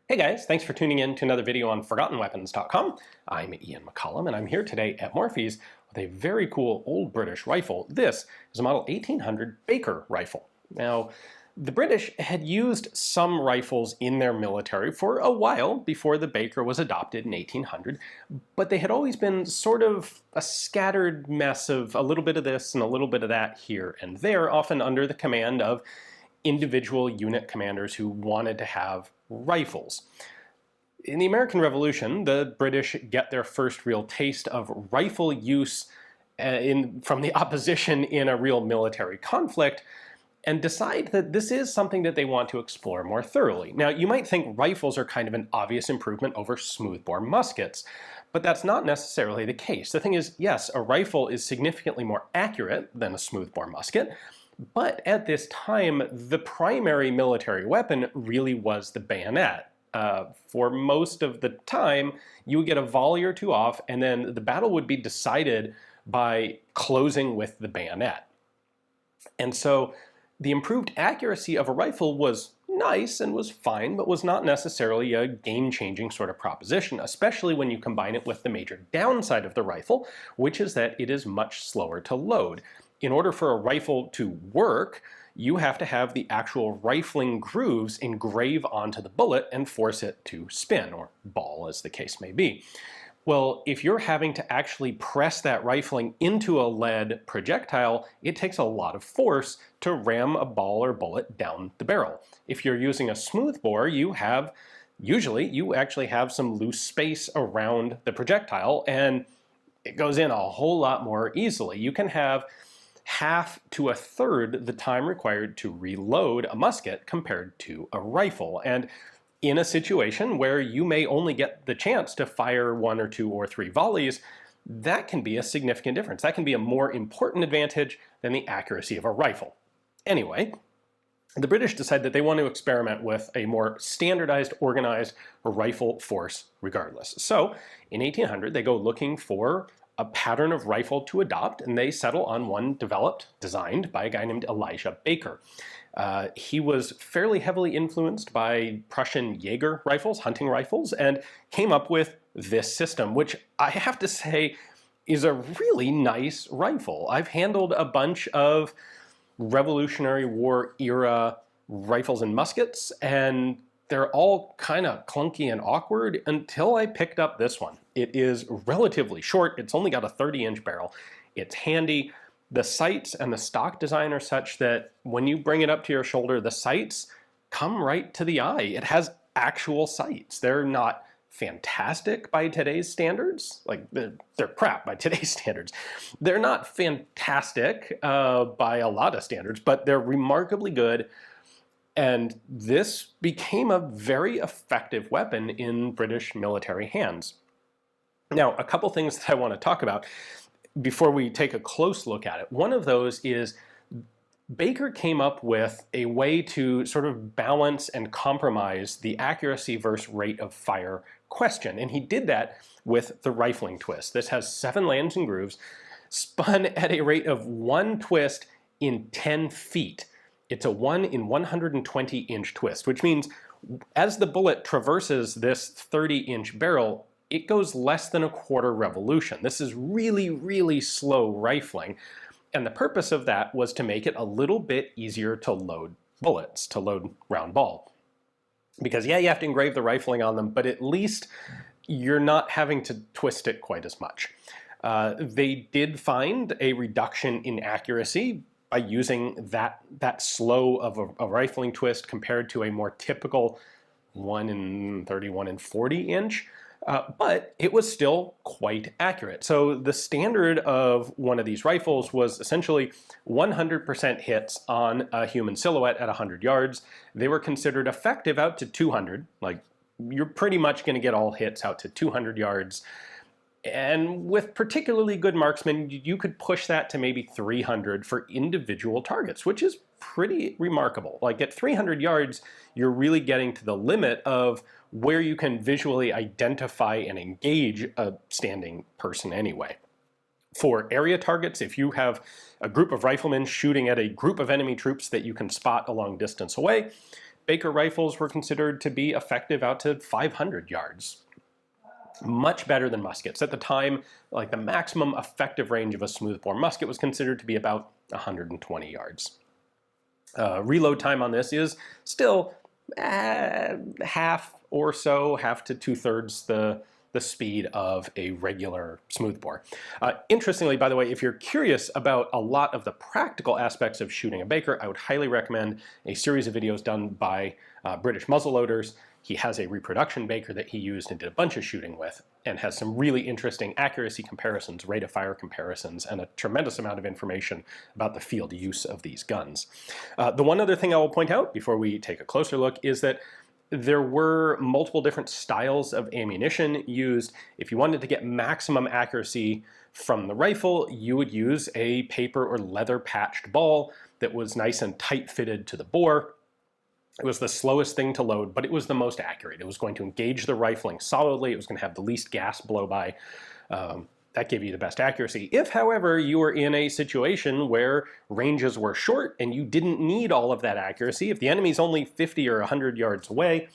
Hey guys, thanks for tuning in to another video on ForgottenWeapons.com. I'm Ian McCollum and I'm here today at Morphy's with a very cool old British rifle. This is a model 1800 Baker rifle. Now, the British had used some rifles in their military for a while before the Baker was adopted in 1800, but they had always been sort of a scattered mess of a little bit of this and a little bit of that here and there, often under the command of individual unit commanders who wanted to have rifles. In the American Revolution, the British get their first real taste of rifle use from the opposition in a real military conflict and decide that this is something that they want to explore more thoroughly. Now, you might think rifles are kind of an obvious improvement over smoothbore muskets, but that's not necessarily the case. The thing is, yes, a rifle is significantly more accurate than a smoothbore musket, but at this time, the primary military weapon really was the bayonet. For most of the time, you would get a volley or two off, and then the battle would be decided by closing with the bayonet. And so the improved accuracy of a rifle was nice and was fine, but was not necessarily a game-changing sort of proposition, especially when you combine it with the major downside of the rifle, which is that it is much slower to load. In order for a rifle to work, you have to have the actual rifling grooves engrave onto the bullet and force it to spin, or ball as the case may be. Well, if you're having to actually press that rifling into a lead projectile, it takes a lot of force to ram a ball or bullet down the barrel. If you're using a smoothbore, usually you actually have some loose space around the projectile, and it goes in a whole lot more easily. You can have half to a third the time required to reload a musket compared to a rifle. And in a situation where you may only get the chance to fire 1 or 2 or 3 volleys, that can be a significant difference. That can be a more important advantage than the accuracy of a rifle. Anyway, the British decide that they want to experiment with a more standardized, organized rifle force regardless. So in 1800, they go looking for a pattern of rifle to adopt, and they settle on one designed by a guy named Ezekiel Baker. He was fairly heavily influenced by Prussian Jaeger rifles, hunting rifles, and came up with this system, which I have to say is a really nice rifle. I've handled a bunch of Revolutionary War era rifles and muskets, and they're all kind of clunky and awkward until I picked up this one. It is relatively short. It's only got a 30-inch barrel. It's handy. The sights and the stock design are such that when you bring it up to your shoulder, the sights come right to the eye. It has actual sights. They're not fantastic by today's standards. Like, they're crap by today's standards. They're not fantastic by a lot of standards, but they're remarkably good. And this became a very effective weapon in British military hands. Now, a couple things that I want to talk about before we take a close look at it. One of those is Baker came up with a way to sort of balance and compromise the accuracy versus rate of fire question. And he did that with the rifling twist. This has 7 lands and grooves, spun at a rate of 1 twist in 10 feet. It's a 1 in 120-inch twist, which means as the bullet traverses this 30-inch barrel, it goes less than a quarter revolution. This is really, really slow rifling. And the purpose of that was to make it a little bit easier to load bullets, to load round ball. Because yeah, you have to engrave the rifling on them, but at least you're not having to twist it quite as much. They did find a reduction in accuracy by using that slow of a rifling twist compared to a more typical 1 in 30, 1 in 40 inch. But it was still quite accurate. So the standard of one of these rifles was essentially 100% hits on a human silhouette at 100 yards. They were considered effective out to 200. Like, you're pretty much going to get all hits out to 200 yards. And with particularly good marksmen, you could push that to maybe 300 for individual targets, which is pretty remarkable. Like, at 300 yards, you're really getting to the limit of where you can visually identify and engage a standing person anyway. For area targets, if you have a group of riflemen shooting at a group of enemy troops that you can spot a long distance away, Baker rifles were considered to be effective out to 500 yards. Much better than muskets. At the time, like the maximum effective range of a smoothbore musket was considered to be about 120 yards. Reload time on this is still half or so, half to 2/3 the speed of a regular smoothbore. Interestingly, by the way, if you're curious about a lot of the practical aspects of shooting a Baker, I would highly recommend a series of videos done by British muzzleloaders. He has a reproduction Baker that he used and did a bunch of shooting with, and has some really interesting accuracy comparisons, rate of fire comparisons, and a tremendous amount of information about the field use of these guns. The one other thing I will point out before we take a closer look is that there were multiple different styles of ammunition used. If you wanted to get maximum accuracy from the rifle, you would use a paper or leather patched ball that was nice and tight fitted to the bore. It was the slowest thing to load, but it was the most accurate. It was going to engage the rifling solidly. It was going to have the least gas blow by. That gave you the best accuracy. If, however, you were in a situation where ranges were short and you didn't need all of that accuracy, if the enemy's only 50 or 100 yards away,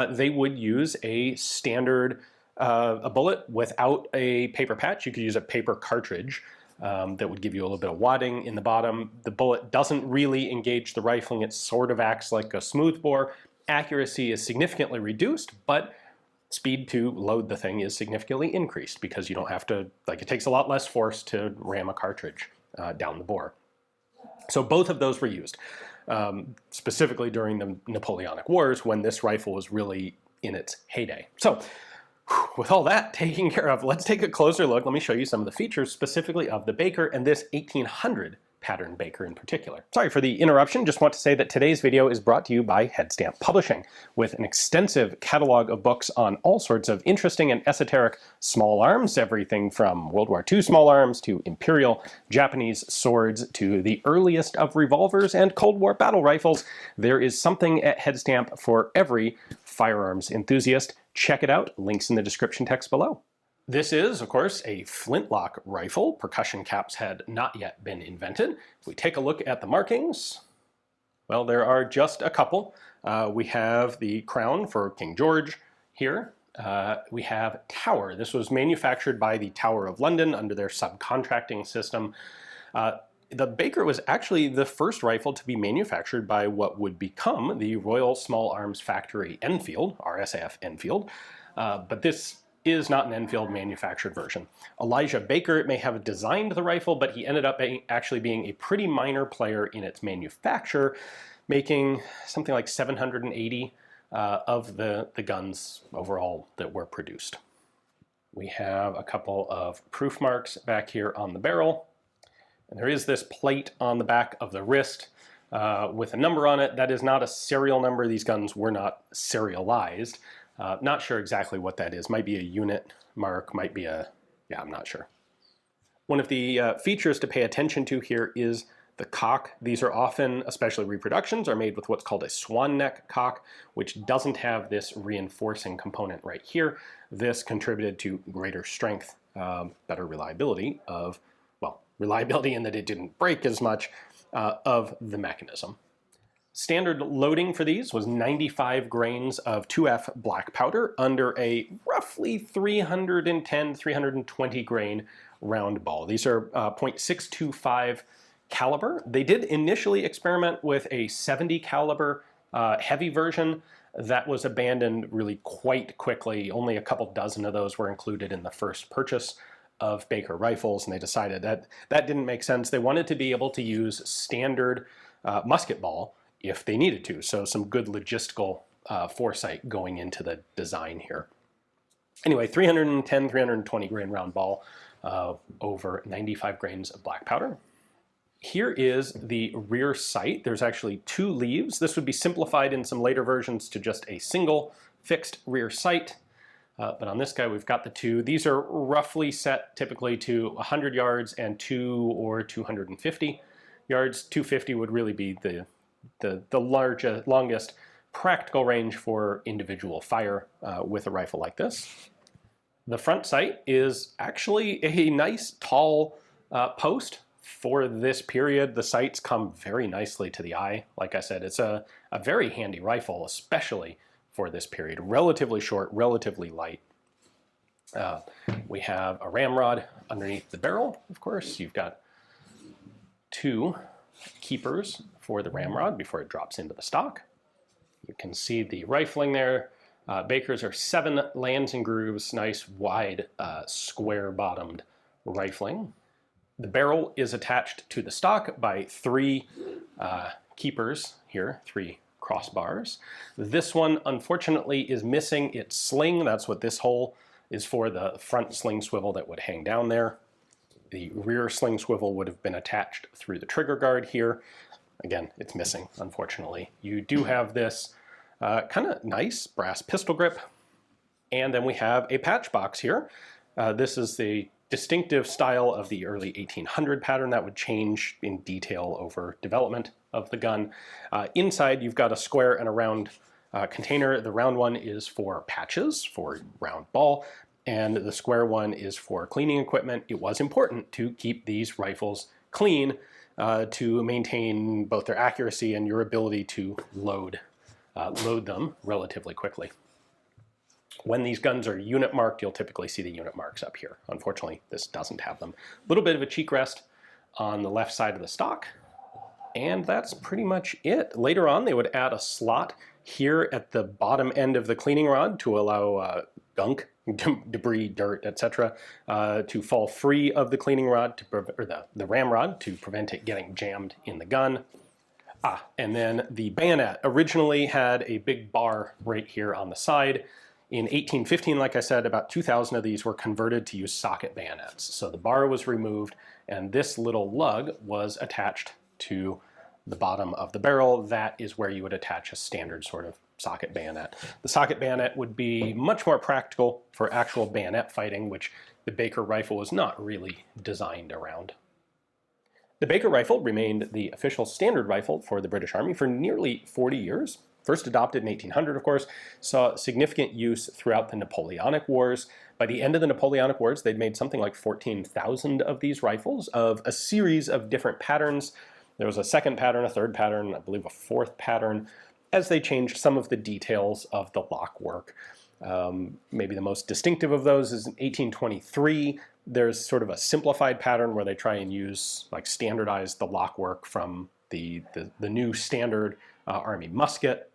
they would use a standard a bullet without a paper patch. You could use a paper cartridge that would give you a little bit of wadding in the bottom. The bullet doesn't really engage the rifling. It sort of acts like a smoothbore. Accuracy is significantly reduced, but speed to load the thing is significantly increased because you don't have to, like, it takes a lot less force to ram a cartridge down the bore. So both of those were used, specifically during the Napoleonic Wars when this rifle was really in its heyday. So with all that taken care of, let's take a closer look. Let me show you some of the features specifically of the Baker and this 1800 pattern Baker in particular. Sorry for the interruption. Just want to say that today's video is brought to you by Headstamp Publishing, with an extensive catalog of books on all sorts of interesting and esoteric small arms, everything from World War II small arms to Imperial Japanese swords to the earliest of revolvers and Cold War battle rifles. There is something at Headstamp for every firearms enthusiast. Check it out. Links in the description text below. This is, of course, a flintlock rifle. Percussion caps had not yet been invented. If we take a look at the markings, well, there are just a couple. We have the crown for King George here. We have Tower. This was manufactured by the Tower of London under their subcontracting system. The Baker was actually the first rifle to be manufactured by what would become the Royal Small Arms Factory Enfield, RSAF Enfield, but this is not an Enfield manufactured version. Elijah Baker may have designed the rifle, but he ended up actually being a pretty minor player in its manufacture, making something like 780 of the guns overall that were produced. We have a couple of proof marks back here on the barrel. And there is this plate on the back of the wrist with a number on it. That is not a serial number. These guns were not serialized. Not sure exactly what that is. Might be a unit mark, might be a, yeah, I'm not sure. One of the features to pay attention to here is the cock. These are often, especially reproductions, are made with what's called a swan neck cock, which doesn't have this reinforcing component right here. This contributed to greater strength, better reliability of, well, reliability in that it didn't break as much of the mechanism. Standard loading for these was 95 grains of 2F black powder under a roughly 310, 320 grain round ball. These are .625 caliber. They did initially experiment with a 70 caliber heavy version. That was abandoned really quite quickly. Only a couple dozen of those were included in the first purchase of Baker rifles, and they decided that that didn't make sense. They wanted to be able to use standard musket ball if they needed to. So some good logistical foresight going into the design here. Anyway, 310, 320 grain round ball, over 95 grains of black powder. Here is the rear sight. There's actually two leaves. This would be simplified in some later versions to just a single fixed rear sight. But on this guy, we've got the two. These are roughly set typically to 100 yards and 2 or 250 yards. 250 would really be the longest practical range for individual fire with a rifle like this. The front sight is actually a nice tall post for this period, the sights come very nicely to the eye. Like I said, it's a very handy rifle, especially for this period. Relatively short, relatively light. We have a ramrod underneath the barrel, of course. You've got 2 keepers for the ramrod before it drops into the stock. You can see the rifling there. Baker's are 7 lands and grooves, nice wide square-bottomed rifling. The barrel is attached to the stock by 3 keepers here, 3 crossbars. This one, unfortunately, is missing its sling. That's what this hole is for, the front sling swivel that would hang down there. The rear sling swivel would have been attached through the trigger guard here. Again, it's missing, unfortunately. You do have this kind of nice brass pistol grip. And then we have a patch box here. This is the distinctive style of the early 1800 pattern that would change in detail over development of the gun. Inside, you've got a square and a round container. The round one is for patches, for round ball, and the square one is for cleaning equipment. It was important to keep these rifles clean to maintain both their accuracy and your ability to load them relatively quickly. When these guns are unit marked, you'll typically see the unit marks up here. Unfortunately, this doesn't have them. A little bit of a cheek rest on the left side of the stock, and that's pretty much it. Later on, they would add a slot here at the bottom end of the cleaning rod to allow gunk, debris, dirt, etc., to fall free of the cleaning rod, or the ramrod, to prevent it getting jammed in the gun. And then the bayonet originally had a big bar right here on the side. In 1815, like I said, about 2,000 of these were converted to use socket bayonets. So the bar was removed, and this little lug was attached to the bottom of the barrel. That is where you would attach a standard sort of socket bayonet. The socket bayonet would be much more practical for actual bayonet fighting, which the Baker rifle was not really designed around. The Baker rifle remained the official standard rifle for the British Army for nearly 40 years. First adopted in 1800, of course, saw significant use throughout the Napoleonic Wars. By the end of the Napoleonic Wars, they'd made something like 14,000 of these rifles of a series of different patterns. There was a second pattern, a third pattern, I believe a fourth pattern, as they changed some of the details of the lock work. Maybe the most distinctive of those is in 1823. There's sort of a simplified pattern where they try and use, like, standardize the lock work from the new standard Army musket.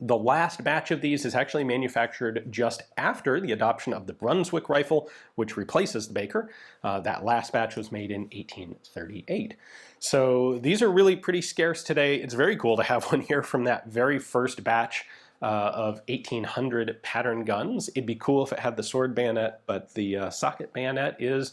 The last batch of these is actually manufactured just after the adoption of the Brunswick rifle, which replaces the Baker. That last batch was made in 1838. So these are really pretty scarce today. It's very cool to have one here from that very first batch of 1800 pattern guns. It'd be cool if it had the sword bayonet, but the socket bayonet is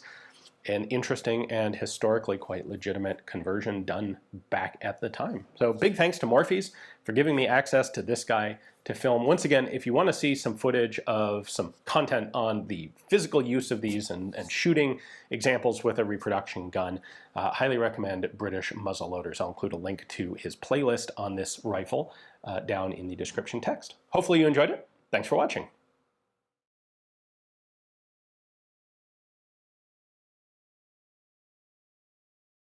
an interesting and historically quite legitimate conversion done back at the time. So big thanks to Morphy's for giving me access to this guy to film. Once again, if you want to see some footage of some content on the physical use of these and shooting examples with a reproduction gun, highly recommend British Muzzleloaders. I'll include a link to his playlist on this rifle down in the description text. Hopefully you enjoyed it. Thanks for watching.